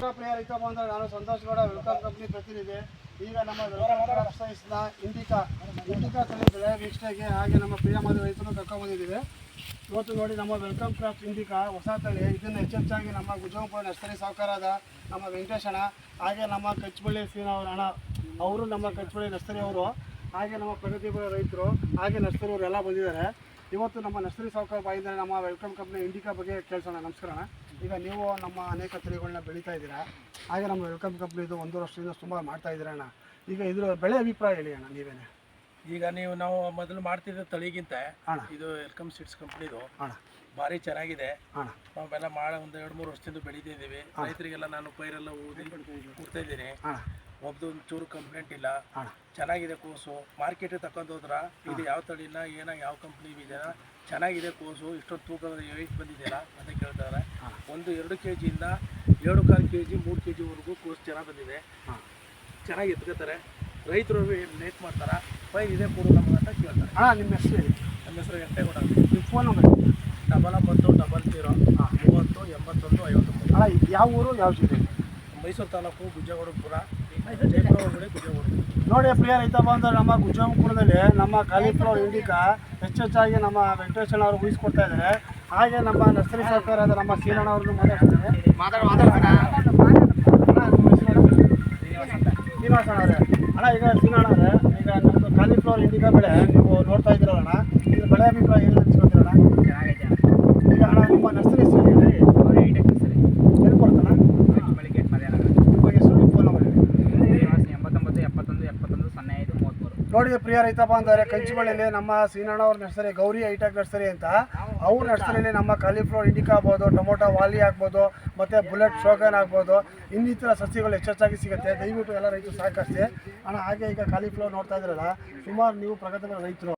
ಪ್ರಿಯ ರೈತ ಬಂದರೆ ನಾನು ಸಂತೋಷ್ ಗೌಡ ವೆಲ್ಕಮ್ ಕಂಪ್ನಿ ಪ್ರತಿನಿಧಿ. ಈಗ ನಮ್ಮ ವೆಲ್ಕಮ್ ಸೈನ್ಸ್ನ ಇಂಡಿಕಾ ತಳಿ ಬೆಳೆ ವೀಕ್ಷಣೆಗೆ ಹಾಗೆ ನಮ್ಮ ಪ್ರಿಯ ಮಾದರಿ ರೈತರು ಕರ್ಕೊಂಡ್ಬಂದಿದ್ದೀವಿ. ಇವತ್ತು ನೋಡಿ ನಮ್ಮ ವೆಲ್ಕಮ್ ಕ್ರಾಫ್ಟ್ ಇಂಡಿಕಾ ಹೊಸ ತಳಿ. ಇದನ್ನು ಹೆಚ್ಚೆಚ್ಚಾಗಿ ನಮ್ಮ ಗುಜರಾಂಪುರ ನರ್ಸರಿ ಸಾಹುಕಾರಾದ ನಮ್ಮ ವೆಂಕಟೇಶ್ ಅಣ್ಣ, ಹಾಗೆ ನಮ್ಮ ಕಚ್ಚಬಳ್ಳಿ ಸೀನವ್ರ ಅಣ್ಣ ಅವರು, ನಮ್ಮ ಕಚ್ಚಬಳ್ಳಿ ನರ್ಸರಿ ಅವರು, ಹಾಗೆ ನಮ್ಮ ಪ್ರಗತಿಪರ ರೈತರು, ಹಾಗೆ ನರ್ಸರಿ ಅವರು ಎಲ್ಲ ಬಂದಿದ್ದಾರೆ. ಇವತ್ತು ನಮ್ಮ ನರ್ಸರಿ ಸಾಹುಕಾರ ಬಾಯಿಂದ ನಮ್ಮ ವೆಲ್ಕಮ್ ಕಂಪ್ನಿ ಇಂಡಿಕಾ ಬಗ್ಗೆ ಕೇಳಿಸೋಣ. ನಮಸ್ಕಾರ ಅಣ್ಣ. ಈಗ ನೀವು ನಮ್ಮ ಅನೇಕ ತಳಿಗಳನ್ನ ಬೆಳೀತಾ ಇದ್ದೀರಾ, ಹಾಗೆ ನಮ್ಮ ವೆಲ್ಕಮ್ ಕಂಪ್ನಿದು 1 ವರ್ಷದಿಂದ ಸುಮಾರು ಮಾಡ್ತಾ ಇದ್ದೀರಾ ಅಣ್ಣ. ಈಗ ಇದ್ರ ಬೆಳೆ ಅಭಿಪ್ರಾಯ ಹೇಳಿ ಅಣ್ಣ ನೀವೇನೆ. ಈಗ ನಾವು ಮೊದಲು ಮಾಡ್ತಿದ್ದ ತಳಿಗಿಂತ ಇದು ವೆಲ್ಕಮ್ ಸೀಡ್ಸ್ ಕಂಪ್ನಿದು ಭಾರಿ ಚೆನ್ನಾಗಿದೆ ಅಣ್ಣ. ನಾವೆಲ್ಲ ಒಂದು 2-3 ವರ್ಷದಿಂದ ಬೆಳೀತಿದ್ದೀವಿ. ರೈತರಿಗೆಲ್ಲ ನಾನು ಪೈರೆಲ್ಲ ಕೊಡ್ತಾ ಇದ್ದೀನಿ. ಒಂದು ಚೂರು ಕಂಪ್ಲೇಂಟ್ ಇಲ್ಲ, ಚೆನ್ನಾಗಿದೆ ಕೋಸು. ಮಾರ್ಕೆಟಿಗೆ ತಗೊಂಡು ಹೋದ್ರ ಇದು ಯಾವ ತಳಿನ ಯಾವ ಕಂಪ್ನಿ ಬೀಜನ ಚೆನ್ನಾಗಿದೆ ಕೋಸು, ಇಷ್ಟೊಂದು ತೂಕದ ವೆಯ್ಟ್ ಬಂದಿದೆಯಲ್ಲ ಅಂತ ಕೇಳ್ತಾರೆ. 1-2 kg-ಯಿಂದ 7.25 kg 3 kg-ವರೆಗೂ ಕೋಸು ಚೆನ್ನಾಗಿ ಬಂದಿದೆ. ಚೆನ್ನಾಗಿ ಎತ್ಕೋತಾರೆ ರೈತರು, ಲೇಟ್ ಮಾಡ್ತಾರೆ. ಪೈರ್ ಇದೆ ಕೊಡು ನಮ್ಗೆ ಅಂತ ಕೇಳ್ತಾರೆ. ನಿಮ್ಮ ಹೆಸರು ಹೇಳಿ. ನಮ್ಮ ಹೆಸರು ವೆಂಕಟೇಗೌಡ. ನಿಮ್ಮ ಫೋನ್ ನಂಬರ್ 9900308159. ಅಣ್ಣ ಯಾವ ಊರು ಯಾವ ಜಿಲ್ಲೆ? ಮೈಸೂರು ತಾಲೂಕು ಗುಜ್ಜಗೌಡಪುರ, ಜಯಪುರ ಒಳಗಡೆ ಗುಜ್ಜಗೌಡ. ನೋಡಿ ಪ್ರಿಯ ರೈತ ಬಂದರೆ ನಮ್ಮ ಗುಜ್ಜಗೌಡಪುರದಲ್ಲಿ ನಮ್ಮ ಕಾಲಿಫ್ಲವರ್ ಇಂಡಿಕಾ ಹೆಚ್ಚೆಚ್ಚಾಗಿ ನಮ್ಮ ವೆಂಕಟೇಶಣ್ಣ ಅವರು ಉಳಿಸ್ಕೊಡ್ತಾ ಇದ್ದಾರೆ. ಹಾಗೆ ನಮ್ಮ ನರ್ಸರಿ ಸಾಹುಕಾರಾದ ನಮ್ಮ ಸೀನಣ್ಣ ಅವ್ರನ್ನು ಮಾತಾಡ್ತಾರೆ. ಶ್ರೀನಿವಾಸ ಅವರೇ ಅಣ್ಣ, ಈಗ ಸೀನಣ್ಣ ಅವರೇ, ಈಗ ನಮ್ಮದು ಕಾಲಿಫ್ಲವರ್ ಇಂಡಿಕಾ ಬೆಳೆ ನೀವು ನೋಡ್ತಾ ಇದ್ದೀರಲ್ಲ, ಇದು ಬೆಳೆ ಅಭಿಪ್ರಾಯ ಏನು ಅನ್ಸ್ಕೊತೀರಣ್ಣ? ಈಗ ಅಣ್ಣ ನಿಮ್ಮ ನರ್ಸರಿ ಹೆಸರು ಹೇಳಿ. ಎಲ್ಲಿ ಕೊಡ್ತಾನ ನಿಮಗೆ ಹೆಸರು, ನಿಮ್ಮ ಫೋನ್ ನಂಬರ್ ಹೇಳಿ. 897171710533. ನೋಡಿ ಪ್ರಿಯ ರೈತ ಬಂದರೆ ಕಂಚಿಬಳ್ಳಿಯಲ್ಲಿ ನಮ್ಮ ಸೀನಣ್ಣ ಅವ್ರ ನರ್ಸರಿ, ಗೌರಿ ಹೈಟೆಕ್ ನರ್ಸರಿ ಅಂತ. ಅವ್ರ ನರ್ಸರಿಯಲ್ಲಿ ನಮ್ಮ ಕಾಲಿಫ್ಲವರ್ ಇಂಡಿಕಾ ಆಗ್ಬೋದು, ಟೊಮೊಟೊ ವಾಲಿ ಆಗ್ಬೋದು, ಮತ್ತು ಬುಲೆಟ್ ಶೋಗನ್ ಆಗ್ಬೋದು, ಇನ್ನಿತರ ಸಸಿಗಳು ಹೆಚ್ಚೆಚ್ಚಾಗಿ ಸಿಗುತ್ತೆ. ದಯವಿಟ್ಟು ಎಲ್ಲ ರೈತರು ಸಹಕರಿಸಿ ಅಣ್ಣ. ಹಾಗೆ ಈಗ ಕಾಲಿಫ್ಲವರ್ ನೋಡ್ತಾ ಇದ್ರಲ್ಲ, ಸುಮಾರು ನೀವು ಪ್ರಗತಿಪರ ರೈತರು,